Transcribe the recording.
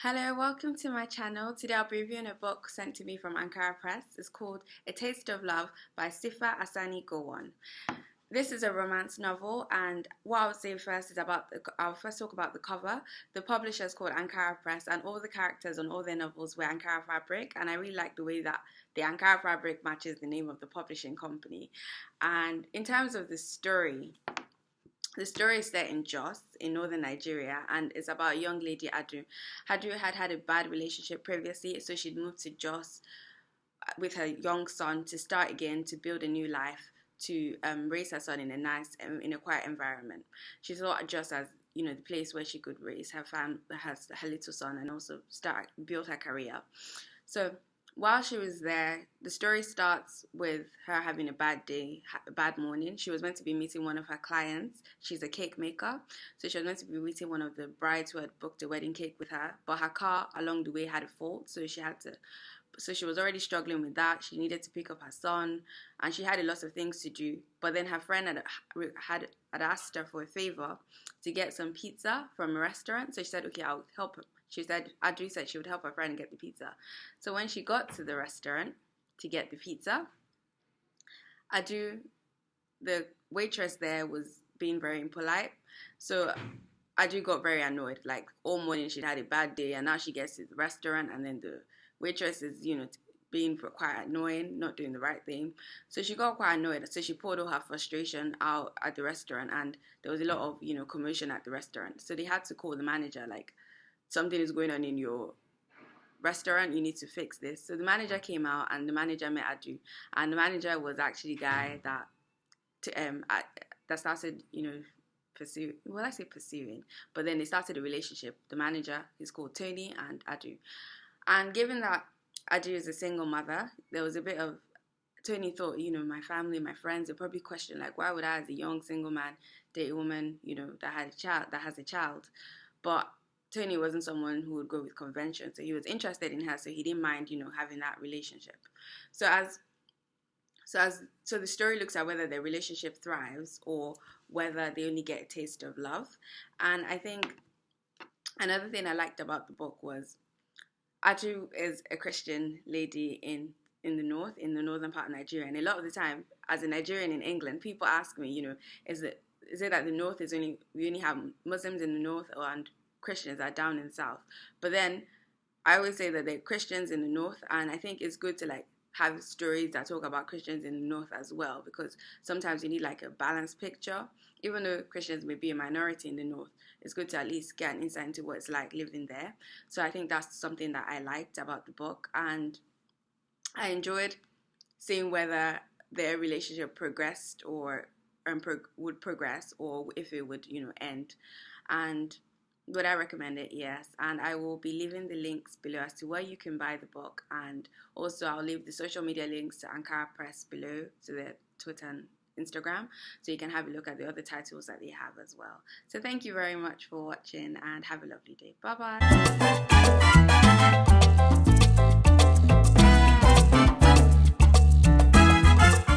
Hello, welcome to my channel. Today I'll be reviewing a book sent to me from Ankara Press. It's called A Taste of Love by Sifa, Asani, Gowon. This is a romance novel, and what I would say first is I'll first talk about the cover. The publisher is called Ankara Press, and all the characters on all their novels wear Ankara fabric, and I really like the way that the Ankara fabric matches the name of the publishing company. And in terms of the story is set in Jos, in northern Nigeria, and it's about a young lady, Adu. Adu had a bad relationship previously, so she'd moved to Jos with her young son to start again, to build a new life, to raise her son in a nice, in a quiet environment. She saw Jos as, the place where she could raise her her little son, and also build her career. So while she was there, the story starts with her having a bad day, a bad morning. She was meant to be meeting one of her clients. She's a cake maker. So she was meant to be meeting one of the brides who had booked a wedding cake with her. But her car along the way had a fault. So she was already struggling with that. She needed to pick up her son. And she had a lot of things to do. But then her friend had asked her for a favor to get some pizza from a restaurant. So she said, okay, I'll help her. Adu said she would help her friend get the pizza. So when she got to the restaurant to get the pizza, the waitress there, was being very impolite. So Adu got very annoyed. Like, all morning she'd had a bad day, and now she gets to the restaurant, and then the waitress is, being quite annoying, not doing the right thing. So she got quite annoyed. So she poured all her frustration out at the restaurant, and there was a lot of, commotion at the restaurant. So they had to call the manager, like, something is going on in your restaurant, you need to fix this. So the manager came out, and the manager met Adu, and the manager was actually a guy that started, pursuing, but then they started a relationship. The manager is called Tony, and Adu. And given that Adu is a single mother, there was a bit of, Tony thought, my family, my friends would probably question, like, why would I, as a young single man, date a woman, that has a child? But Tony wasn't someone who would go with convention, so he was interested in her, so he didn't mind, having that relationship. So the story looks at whether their relationship thrives or whether they only get a taste of love. And I think another thing I liked about the book was Adu is a Christian lady in the northern part of Nigeria, and a lot of the time, as a Nigerian in England, people ask me, is it that the north we only have Muslims in the north, and Christians are down in the south? But then I always say that they're Christians in the north, and I think it's good to have stories that talk about Christians in the north as well, because sometimes you need a balanced picture. Even though Christians may be a minority in the north, it's good to at least get an insight into what it's like living there. So I think that's something that I liked about the book, and I enjoyed seeing whether their relationship progressed or would progress, or if it would end. And would I recommend it? Yes. And I will be leaving the links below as to where you can buy the book. And also I'll leave the social media links to Ankara Press below, to their Twitter and Instagram, so you can have a look at the other titles that they have as well. So thank you very much for watching, and have a lovely day. Bye bye.